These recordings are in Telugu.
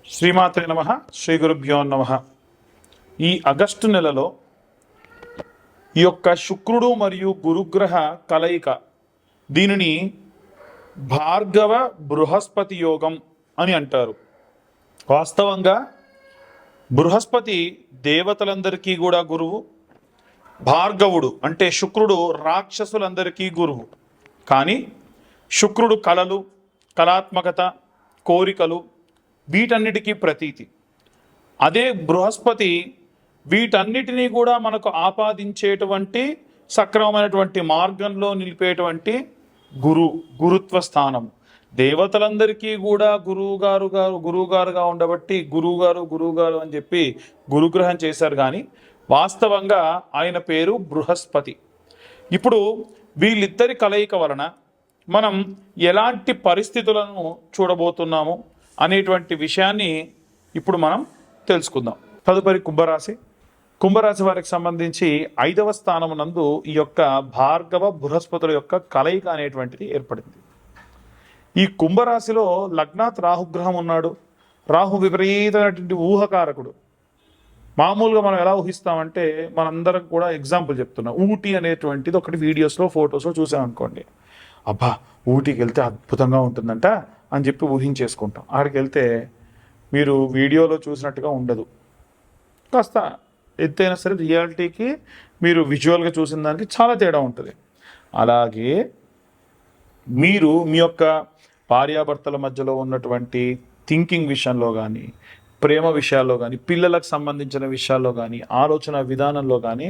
శ్రీమాత్రే నమః. శ్రీ గురుభ్యో నమః. ఈ ఆగస్టు నెలలో ఈ యొక్క శుక్రుడు మరియు గురుగ్రహ కలయిక, దీనిని భార్గవ బృహస్పతి యోగం అని అంటారు. వాస్తవంగా బృహస్పతి దేవతలందరికీ కూడా గురువు, భార్గవుడు అంటే శుక్రుడు రాక్షసులందరికీ గురువు. కానీ శుక్రుడు కళలు, కళాత్మకత, కోరికలు, వీటన్నిటికీ ప్రతీతి. అదే బృహస్పతి వీటన్నిటినీ కూడా మనకు ఆపాదించేటువంటి సక్రమమైనటువంటి మార్గంలో నిలిపేటువంటి గురుత్వ స్థానం. దేవతలందరికీ కూడా గురువుగారుగా ఉండబట్టి గురువుగారు అని చెప్పి గురుగ్రహం చేశారు. కానీ వాస్తవంగా ఆయన పేరు బృహస్పతి. ఇప్పుడు వీళ్ళిద్దరి కలయిక వలన మనం ఎలాంటి పరిస్థితులను చూడబోతున్నాము అనేటువంటి విషయాన్ని ఇప్పుడు మనం తెలుసుకుందాం. తదుపరి కుంభరాశి వారికి సంబంధించి 5వ స్థానం నందు ఈ యొక్క భార్గవ బృహస్పతుల యొక్క కలయిక అనేటువంటిది ఏర్పడింది. ఈ కుంభరాశిలో లగ్నాత్ రాహుగ్రహం ఉన్నాడు. రాహు విపరీతమైనటువంటి ఊహకారకుడు. మామూలుగా మనం ఎలా ఊహిస్తామంటే, మనందరం కూడా ఎగ్జాంపుల్ చెప్తున్నాం. ఊటీ అనేటువంటిది ఒకటి వీడియోస్లో ఫొటోస్లో చూసామనుకోండి, అబ్బా ఊటీకి వెళ్తే అద్భుతంగా ఉంటుందంట అని చెప్పి ఊహించేసుకుంటాం. అక్కడికి వెళ్తే మీరు వీడియోలో చూసినట్టుగా ఉండదు. కాస్త ఎంతైనా సరే రియాలిటీకి మీరు విజువల్గా చూసిన దానికి చాలా తేడా ఉంటుంది. అలాగే మీరు మీ యొక్క భార్యాభర్తల మధ్యలో ఉన్నటువంటి థింకింగ్ విషయంలో కానీ, ప్రేమ విషయాల్లో కానీ, పిల్లలకు సంబంధించిన విషయాల్లో కానీ, ఆలోచన విధానంలో కానీ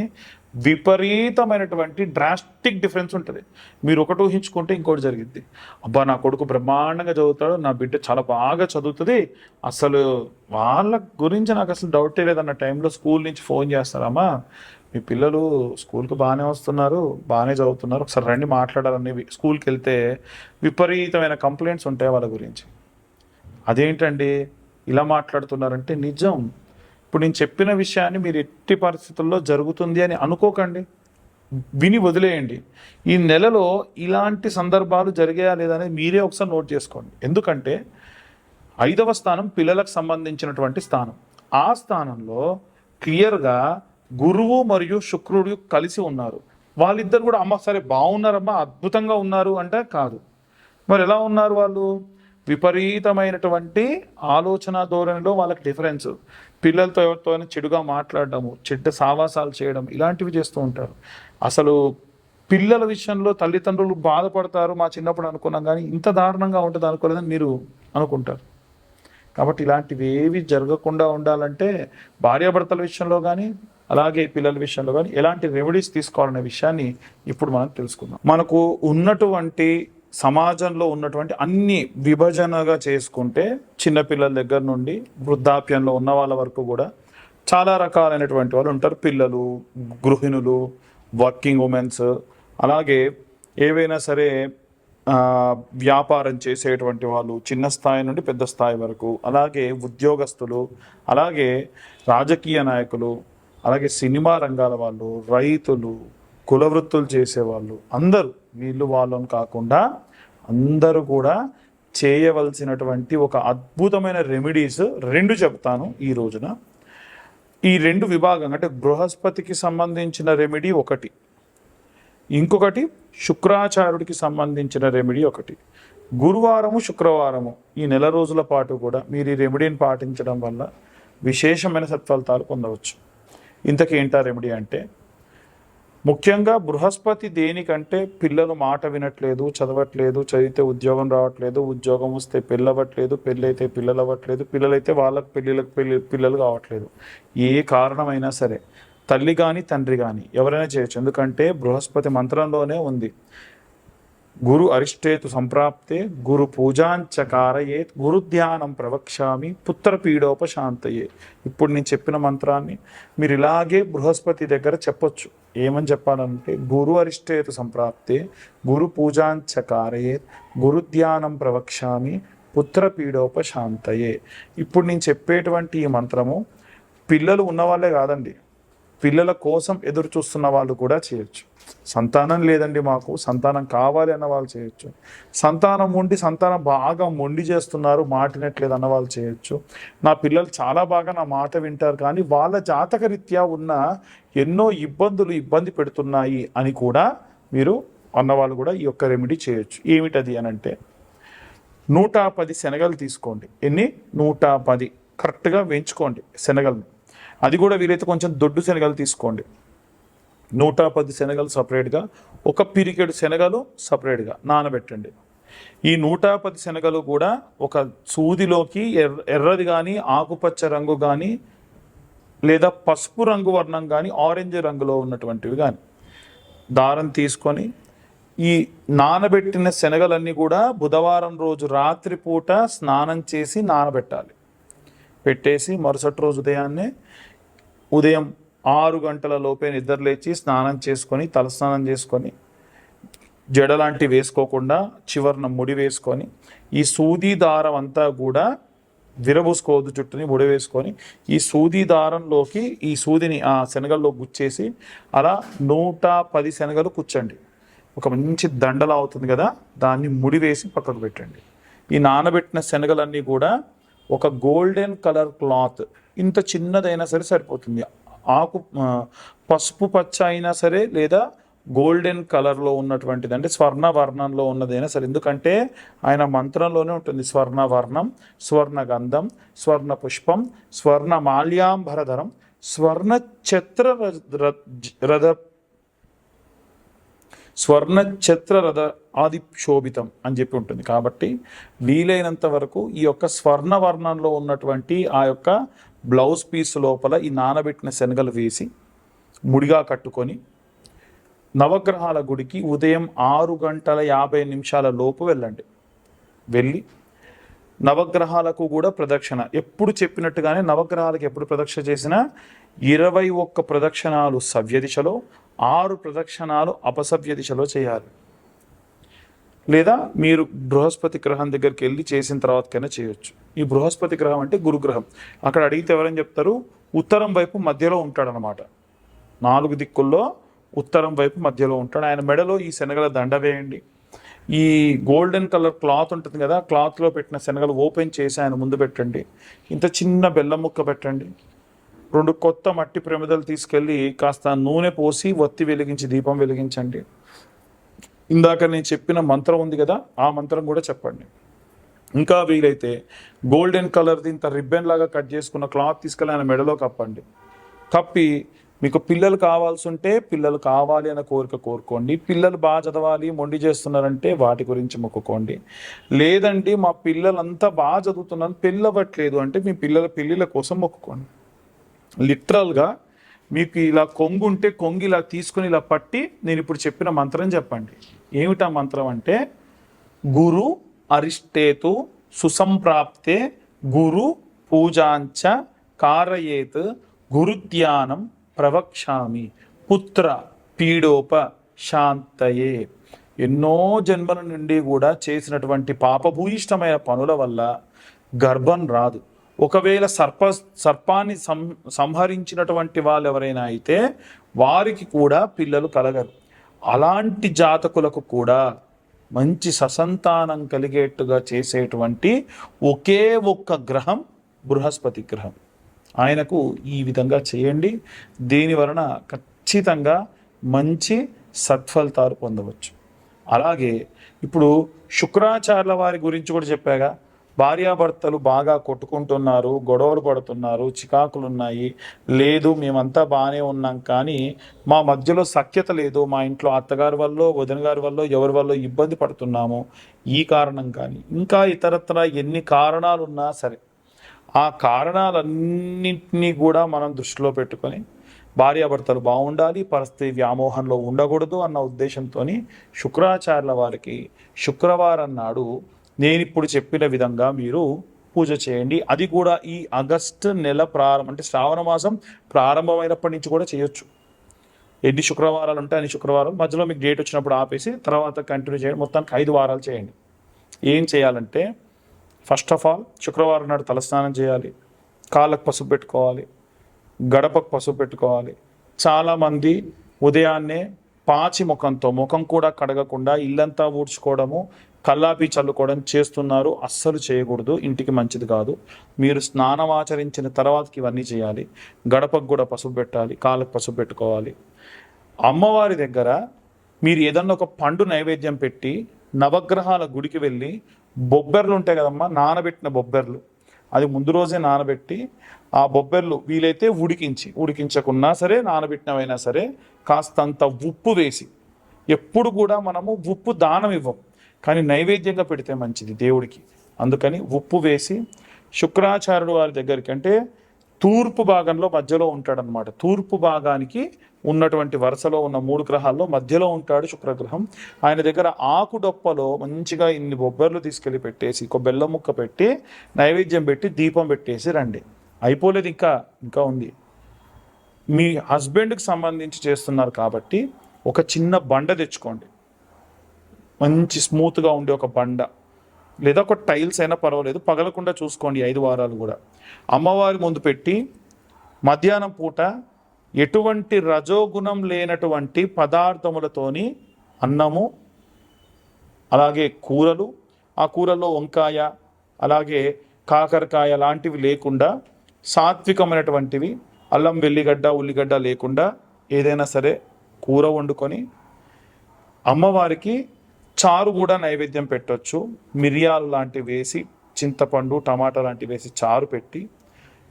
విపరీతమైనటువంటి డ్రాస్టిక్ డిఫరెన్స్ ఉంటుంది. మీరు ఒకటి ఊహించుకుంటే ఇంకోటి జరిగింది. అబ్బా నా కొడుకు బ్రహ్మాండంగా చదువుతాడు, నా బిడ్డ చాలా బాగా చదువుతుంది, అసలు వాళ్ళ గురించి నాకు అసలు డౌటే లేదన్న టైంలో స్కూల్ నుంచి ఫోన్ చేస్తారమ్మా, మీ పిల్లలు స్కూల్కి బాగానే వస్తున్నారు, బాగానే చదువుతున్నారు, ఒకసారి రండి మాట్లాడాలని. స్కూల్కి వెళ్తే విపరీతమైన కంప్లైంట్స్ ఉంటాయి వాళ్ళ గురించి. అదేంటండి ఇలా మాట్లాడుతున్నారంటే నిజం. ఇప్పుడు నేను చెప్పిన విషయాన్ని మీరు ఎట్టి పరిస్థితుల్లో జరుగుతుంది అని అనుకోకండి, విని వదిలేయండి. ఈ నెలలో ఇలాంటి సందర్భాలు జరిగాయా లేదా అనేది మీరే ఒకసారి నోట్ చేసుకోండి. ఎందుకంటే 5వ స్థానం పిల్లలకు సంబంధించినటువంటి స్థానం. ఆ స్థానంలో క్లియర్గా గురువు మరియు శుక్రుడు కలిసి ఉన్నారు. వాళ్ళిద్దరు కూడా అమ్మ సరే బాగున్నారమ్మా, అద్భుతంగా ఉన్నారు అంటే కాదు. మరి ఎలా ఉన్నారు వాళ్ళు? విపరీతమైనటువంటి ఆలోచన ధోరణిలో వాళ్ళకి డిఫరెన్స్. పిల్లలతో ఎవరితో చెడుగా మాట్లాడడము, చెడ్డ సావాసాలు చేయడం, ఇలాంటివి చేస్తూ ఉంటారు. అసలు పిల్లల విషయంలో తల్లిదండ్రులు బాధపడతారు, మా చిన్నప్పుడు అనుకున్నాం కానీ ఇంత దారుణంగా ఉంటుంది అనుకోలేదని మీరు అనుకుంటారు. కాబట్టి ఇలాంటివి ఏవి జరగకుండా ఉండాలంటే భార్యాభర్తల విషయంలో కానీ, అలాగే పిల్లల విషయంలో కానీ ఎలాంటి రెమెడీస్ తీసుకోవాలనే విషయాన్ని ఇప్పుడు మనం తెలుసుకుందాం. మనకు ఉన్నటువంటి సమాజంలో ఉన్నటువంటి అన్ని విభజనగా చేసుకుంటే, చిన్నపిల్లల దగ్గర నుండి వృద్ధాప్యంలో ఉన్న వాళ్ళ వరకు కూడా చాలా రకాలైనటువంటి వాళ్ళు ఉంటారు. పిల్లలు, గృహిణులు, వర్కింగ్ ఉమెన్స్, అలాగే ఏవైనా సరే వ్యాపారం చేసేటువంటి వాళ్ళు, చిన్న స్థాయి నుండి పెద్ద స్థాయి వరకు, అలాగే ఉద్యోగస్తులు, అలాగే రాజకీయ నాయకులు, అలాగే సినిమా రంగాల వాళ్ళు, రైతులు, కుల వృత్తులు చేసేవాళ్ళు, అందరూ వీళ్ళు వాళ్ళని కాకుండా అందరూ కూడా చేయవలసినటువంటి ఒక అద్భుతమైన రెమెడీస్ 2 చెప్తాను ఈ రోజున. ఈ 2 విభాగం అంటే బృహస్పతికి సంబంధించిన రెమెడీ ఒకటి, ఇంకొకటి శుక్రాచార్యుడికి సంబంధించిన రెమెడీ ఒకటి. గురువారము శుక్రవారము ఈ నెల రోజుల పాటు కూడా మీరు ఈ రెమెడీని పాటించడం వల్ల విశేషమైన సత్ఫలితాలు పొందవచ్చు. ఇంతకీ ఏంటా రెమెడీ అంటే, ముఖ్యంగా బృహస్పతి దేనికంటే పిల్లలు మాట వినట్లేదు, చదవట్లేదు, చదివితే ఉద్యోగం రావట్లేదు, ఉద్యోగం వస్తే పెళ్ళవట్లేదు, పెళ్ళైతే పిల్లలు అవ్వట్లేదు, పిల్లలైతే వాళ్ళకు పిల్లలు కావట్లేదు. ఏ కారణమైనా సరే తల్లి కానీ తండ్రి కానీ ఎవరైనా చేయొచ్చు. ఎందుకంటే బృహస్పతి మంత్రంలోనే ఉంది, గురు అరిష్టేతు సంప్రాప్తే గురు పూజాంచకారయే గురు ధ్యానం ప్రవక్ష్యామి పుత్రపీడోపశాంతయే. ఇప్పుడు నేను చెప్పిన మంత్రాన్ని మీరు ఇలాగే బృహస్పతి దగ్గర చెప్పొచ్చు. ఏమని చెప్పాలంటే, గురు అరిష్టేతు సంప్రాప్తే గురు పూజాంచకారయే గురు ధ్యానం ప్రవక్ష్యామి పుత్రపీడోపశాంతయే. ఇప్పుడు నేను చెప్పేటువంటి ఈ మంత్రము పిల్లలు ఉన్నవాళ్ళే కాదండి, పిల్లల కోసం ఎదురు చూస్తున్న వాళ్ళు కూడా చేయొచ్చు. సంతానం లేదండి మాకు, సంతానం కావాలి అన్న వాళ్ళు చేయొచ్చు. సంతానం ఉండి సంతానం బాగా మొండి చేస్తున్నారు, మాటినట్లేదు అన్న వాళ్ళు చేయొచ్చు. నా పిల్లలు చాలా బాగా నా మాట వింటారు కానీ వాళ్ళ జాతక రీత్యా ఉన్న ఎన్నో ఇబ్బంది పెడుతున్నాయి అని కూడా మీరు అన్నవాళ్ళు కూడా ఈ యొక్క రెమెడీ చేయొచ్చు. ఏమిటది అని అంటే 110 శనగలు తీసుకోండి. ఎన్ని? 110 కరెక్ట్గా వేయించుకోండి శనగలను. అది కూడా వీలైతే కొంచెం దొడ్డు శనగలు తీసుకోండి. 110 శనగలు సపరేట్గా, ఒక పిరికెడు శనగలు సపరేట్గా నానబెట్టండి. ఈ 110 శనగలు కూడా ఒక సూదిలోకి ఎర్రది కానీ ఆకుపచ్చ రంగు కానీ లేదా పసుపు రంగు వర్ణం కానీ ఆరెంజ్ రంగులో ఉన్నటువంటివి కానీ దారం తీసుకొని ఈ నానబెట్టిన శనగలన్నీ కూడా బుధవారం రోజు రాత్రిపూట స్నానం చేసి నానబెట్టాలి. పెట్టేసి మరుసటి రోజు ఉదయం 6 గంటల లోపే నిద్రలేచి స్నానం చేసుకొని తలస్నానం చేసుకొని జడలాంటి వేసుకోకుండా చివరన ముడి వేసుకొని ఈ సూది దారం అంతా కూడా విరబూసుకోవద్దు, చుట్టూని ముడి వేసుకొని ఈ సూది దారంలోకి ఈ సూదిని ఆ శనగల్లో గుచ్చేసి అలా 110 శనగలు కూర్చండి. ఒక మంచి దండలా అవుతుంది కదా, దాన్ని ముడి వేసి పక్కకు పెట్టండి. ఈ నానబెట్టిన శనగలన్నీ కూడా ఒక గోల్డెన్ కలర్ క్లాత్, ఇంత చిన్నదైనా సరే సరిపోతుంది, పసుపు పచ్చ అయినా సరే లేదా గోల్డెన్ కలర్లో ఉన్నటువంటిది అంటే స్వర్ణ వర్ణంలో ఉన్నదైనా సరే, ఎందుకంటే ఆయన మంత్రంలోనే ఉంటుంది స్వర్ణ వర్ణం, స్వర్ణ గంధం, స్వర్ణ పుష్పం, స్వర్ణ మాల్యాంబరధరం, స్వర్ణ ఛత్ర రథ ఆది శోభితం అని చెప్పి ఉంటుంది. కాబట్టి వీలైనంత వరకు ఈ యొక్క స్వర్ణ వర్ణంలో ఉన్నటువంటి ఆ యొక్క బ్లౌజ్ పీస్ లోపల ఈ నానబెట్టిన శనగలు వేసి ముడిగా కట్టుకొని నవగ్రహాల గుడికి ఉదయం 6:50 లోపు వెళ్ళండి. వెళ్ళి నవగ్రహాలకు కూడా ప్రదక్షిణ ఎప్పుడు చెప్పినట్టుగానే నవగ్రహాలకు ఎప్పుడు ప్రదక్షిణ చేసినా 21 ప్రదక్షిణాలు సవ్య దిశలో, 6 ప్రదక్షిణాలు అపసవ్య దిశలో చేయాలి. లేదా మీరు బృహస్పతి గ్రహం దగ్గరికి వెళ్ళి చేసిన తర్వాతకైనా చేయొచ్చు. ఈ బృహస్పతి గ్రహం అంటే గురుగ్రహం. అక్కడ అడిగితే ఎవరని చెప్తారు? ఉత్తరం వైపు మధ్యలో ఉంటాడనమాట. 4 దిక్కుల్లో ఉత్తరం వైపు మధ్యలో ఉంటాడు. ఆయన మెడలో ఈ శనగల దండ వేయండి. ఈ గోల్డెన్ కలర్ క్లాత్ ఉంటుంది కదా, క్లాత్లో పెట్టిన శనగలు ఓపెన్ చేసి ఆయన ముందు పెట్టండి. ఇంత చిన్న బెల్లం ముక్క పెట్టండి. 2 కొత్త మట్టి ప్రమిదలు తీసుకెళ్ళి కాస్త నూనె పోసి ఒత్తి వెలిగించి దీపం వెలిగించండి. ఇందాక నేను చెప్పిన మంత్రం ఉంది కదా, ఆ మంత్రం కూడా చెప్పండి. ఇంకా వీలైతే గోల్డెన్ కలర్ది ఇంత రిబ్బన్ లాగా కట్ చేసుకున్న క్లాత్ తీసుకెళ్ళి ఆయన మెడలో కప్పండి. కప్పి మీకు పిల్లలు కావాల్సి ఉంటే పిల్లలు కావాలి అన్న కోరిక కోరుకోండి. పిల్లలు బాగా చదవాలి, మొండి చేస్తున్నారంటే వాటి గురించి మొక్కుకోండి. లేదండి మా పిల్లలంతా బాగా చదువుతున్నారు, పెళ్ళవట్లేదు అంటే మీ పిల్లల కోసం మొక్కుకోండి. లిటరల్గా మీకు ఇలా కొంగు ఉంటే కొంగు ఇలా తీసుకుని ఇలా పట్టి నేను ఇప్పుడు చెప్పిన మంత్రం చెప్పండి. ఏమిటా మంత్రం అంటే గురు అరిష్టేతు సుసంప్రాప్తే గురు పూజాంచ కారయేత్ గురుధ్యానం ప్రవక్ష్యామి పుత్ర పీడోప శాంతయే. ఎన్నో జన్మల నుండి కూడా చేసినటువంటి పాపభూయిష్టమైన పనుల వల్ల గర్భం రాదు. ఒకవేళ సర్పాన్ని సంహరించినటువంటి వాళ్ళు ఎవరైనా అయితే వారికి కూడా పిల్లలు కలగరు. అలాంటి జాతకులకు కూడా మంచి ససంతానం కలిగేట్టుగా చేసేటువంటి ఒకే ఒక్క గ్రహం బృహస్పతి గ్రహం. ఆయనకు ఈ విధంగా చేయండి. దీని వలన ఖచ్చితంగా మంచి సత్ఫలితాలు పొందవచ్చు. అలాగే ఇప్పుడు శుక్రాచార్యుల వారి గురించి కూడా చెప్పాగా, భార్యాభర్తలు బాగా కొట్టుకుంటున్నారు, గొడవలు పడుతున్నారు, చికాకులు ఉన్నాయి, లేదు మేమంతా బాగానే ఉన్నాం కానీ మా మధ్యలో సఖ్యత లేదు, మా ఇంట్లో అత్తగారి వల్ల వదిన గారి వల్ల ఎవరి వల్ల ఇబ్బంది పడుతున్నాము, ఈ కారణం కానీ ఇంకా ఇతరత్ర ఎన్ని కారణాలు ఉన్నా సరే ఆ కారణాలన్నింటినీ కూడా మనం దృష్టిలో పెట్టుకొని భార్యాభర్తలు బాగుండాలి, పరిస్థితి వ్యామోహంలో ఉండకూడదు అన్న ఉద్దేశంతో శుక్రాచార్యుల వారికి శుక్రవారం నాడు నేను ఇప్పుడు చెప్పిన విధంగా మీరు పూజ చేయండి. అది కూడా ఈ ఆగస్టు నెల ప్రారంభం అంటే శ్రావణ మాసం ప్రారంభమైనప్పటి నుంచి కూడా చేయొచ్చు. ఎన్ని శుక్రవారాలు ఉంటే అన్ని శుక్రవారాలు, మధ్యలో మీకు డేట్ వచ్చినప్పుడు ఆపేసి తర్వాత కంటిన్యూ చేయండి. మొత్తానికి 5 వారాలు చేయండి. ఏం చేయాలంటే ఫస్ట్ ఆఫ్ ఆల్ శుక్రవారం నాడు తలస్నానం చేయాలి, కాళ్ళకు పసుపు పెట్టుకోవాలి, గడపకు పసుపు పెట్టుకోవాలి, చాలామంది ఉదయాన్నే పాచి ముఖం కూడా కడగకుండా ఇల్లంతా ఊడ్చుకోవడము, కల్లాపి చల్లుకోవడం చేస్తున్నారు. అస్సలు చేయకూడదు, ఇంటికి మంచిది కాదు. మీరు స్నానం ఆచరించిన తర్వాతకి ఇవన్నీ చేయాలి. గడపకు కూడా పసుపు పెట్టాలి, కాళ్ళకు పసుపు పెట్టుకోవాలి. అమ్మవారి దగ్గర మీరు ఏదన్నా ఒక పండు నైవేద్యం పెట్టి నవగ్రహాల గుడికి వెళ్ళి బొబ్బెర్లు ఉంటాయి కదమ్మా, నానబెట్టిన బొబ్బెర్లు, అది ముందు రోజే నానబెట్టి ఆ బొబ్బెర్లు వీలైతే ఉడికించకున్నా సరే, నానబెట్టినవైనా సరే కాస్తంత ఉప్పు వేసి, ఎప్పుడు కూడా మనము ఉప్పు దానం ఇవ్వం కానీ నైవేద్యంగా పెడితే మంచిది దేవుడికి, అందుకని ఉప్పు వేసి శుక్రాచార్యుడు వారి దగ్గరికి, అంటే తూర్పు భాగంలో మధ్యలో ఉంటాడనమాట. తూర్పు భాగానికి ఉన్నటువంటి వరుసలో ఉన్న 3 గ్రహాల్లో మధ్యలో ఉంటాడు శుక్రగ్రహం. ఆయన దగ్గర ఆకు డొప్పలో మంచిగా ఇన్ని బొబ్బర్లు తీసుకెళ్ళి పెట్టేసి ఒక బెల్లం ముక్క పెట్టి నైవేద్యం పెట్టి దీపం పెట్టేసి రండి. అయిపోలేదు, ఇంకా ఉంది. మీ హస్బెండ్కి సంబంధించి చేస్తున్నారు కాబట్టి ఒక చిన్న బండ తెచ్చుకోండి, మంచి స్మూత్గా ఉండే ఒక బండ, లేదా ఒక టైల్స్ అయినా పర్వాలేదు, పగలకుండా చూసుకోండి 5 వారాలు కూడా. అమ్మవారి ముందు పెట్టి మధ్యాహ్నం పూట ఎటువంటి రజోగుణం లేనటువంటి పదార్థములతోని అన్నము, అలాగే కూరలు, ఆ కూరల్లో వంకాయ అలాగే కాకరకాయ లాంటివి లేకుండా సాత్వికమైనటువంటివి, అల్లం వెల్లిగడ్డ ఉల్లిగడ్డ లేకుండా ఏదైనా సరే కూర వండుకొని అమ్మవారికి చారు కూడా నైవేద్యం పెట్టవచ్చు. మిరియాలు లాంటివి వేసి, చింతపండు టమాటా లాంటివి వేసి చారు పెట్టి,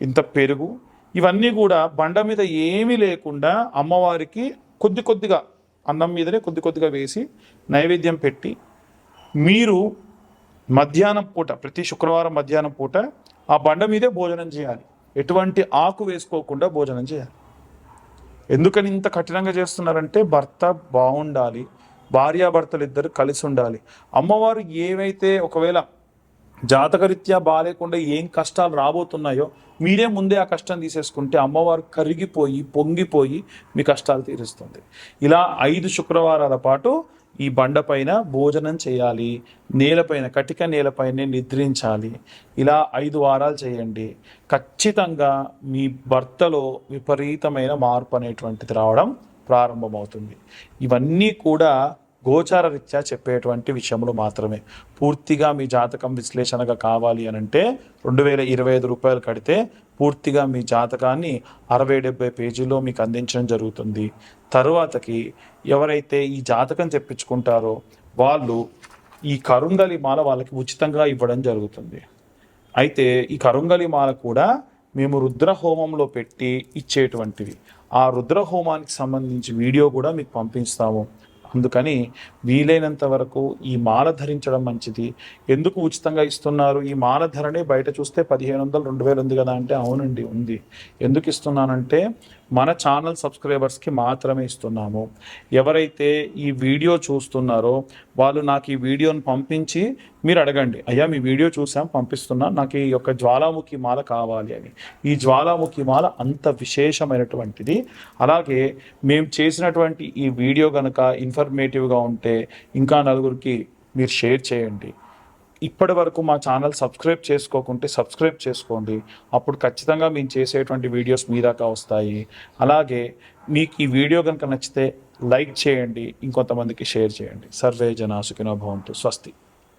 ఇంత పెరుగు, ఇవన్నీ కూడా బండ మీద ఏమీ లేకుండా అమ్మవారికి కొద్దిగా అన్నం మీదనే కొద్దిగా వేసి నైవేద్యం పెట్టి, మీరు మధ్యాహ్నం పూట, ప్రతి శుక్రవారం మధ్యాహ్నం పూట ఆ బండ మీదే భోజనం చేయాలి. ఎటువంటి ఆకు వేసుకోకుండా భోజనం చేయాలి. ఎందుకని ఇంత కఠినంగా చేస్తున్నారంటే భర్త బాగుండాలి, భార్యాభర్తలు ఇద్దరు కలిసి ఉండాలి. అమ్మవారు ఏవైతే ఒకవేళ జాతకరీత్యా బాగాలేకుండా ఏం కష్టాలు రాబోతున్నాయో మీరే ముందే ఆ కష్టం తీసేసుకుంటే అమ్మవారు కరిగిపోయి పొంగిపోయి మీ కష్టాలు తీరుస్తుంది. ఇలా 5 శుక్రవారాల పాటు ఈ బండపైన భోజనం చేయాలి, నేలపైన కటిక నేలపైనే నిద్రించాలి. ఇలా 5 వారాలు చేయండి. ఖచ్చితంగా మీ భర్తలో విపరీతమైన మార్పు అనేటువంటిది రావడం ప్రారంభమవుతుంది. ఇవన్నీ కూడా గోచార రీత్యా చెప్పేటువంటి విషయములు మాత్రమే. పూర్తిగా మీ జాతకం విశ్లేషణగా కావాలి అనంటే 2025 రూపాయలు కడితే పూర్తిగా మీ జాతకాన్ని 60-70 పేజీల్లో మీకు అందించడం జరుగుతుంది. తరువాతకి ఎవరైతే ఈ జాతకం చెప్పించుకుంటారో వాళ్ళు ఈ కరుంగలి మాల వాళ్ళకి ఉచితంగా ఇవ్వడం జరుగుతుంది. అయితే ఈ కరుంగలి మాల కూడా మేము రుద్రహోమంలో పెట్టి ఇచ్చేటువంటివి. ఆ రుద్రహోమానికి సంబంధించి వీడియో కూడా మీకు పంపిస్తాము. అందుకని వీలైనంత వరకు ఈ మాల ధరించడం మంచిది. ఎందుకు ఉచితంగా ఇస్తున్నారు? ఈ మాల ధరనే బయట చూస్తే 1500 2000 ఉంది కదా అంటే అవునండి ఉంది. ఎందుకు ఇస్తున్నానంటే మన ఛానల్ సబ్స్క్రైబర్స్కి మాత్రమే ఇస్తున్నాము. ఎవరైతే ఈ వీడియో చూస్తున్నారో వాళ్ళు నాకు ఈ వీడియోని పంపించి మీరు అడగండి, అయ్యా మీ వీడియో చూసాం పంపిస్తున్నా, నాకు ఈ యొక్క జ్వాలాముఖి మాల కావాలి అని. ఈ జ్వాలాముఖి మాల అంత విశేషమైనటువంటిది. అలాగే మేము చేసినటువంటి ఈ వీడియో కనుక ఇన్ఫర్మేటివ్గా ఉంటే ఇంకా నలుగురికి మీరు షేర్ చేయండి. ఇప్పటి వరకు మా ఛానల్ సబ్స్క్రైబ్ చేసుకోకుంటే సబ్స్క్రైబ్ చేసుకోండి. అప్పుడు ఖచ్చితంగా మేము చేసేటువంటి వీడియోస్ మీ దాకా వస్తాయి. అలాగే మీకు ఈ వీడియో కనుక నచ్చితే లైక్ చేయండి, ఇంకొంతమందికి షేర్ చేయండి. సర్వే జనా సుఖినో భవంతు. స్వస్తి.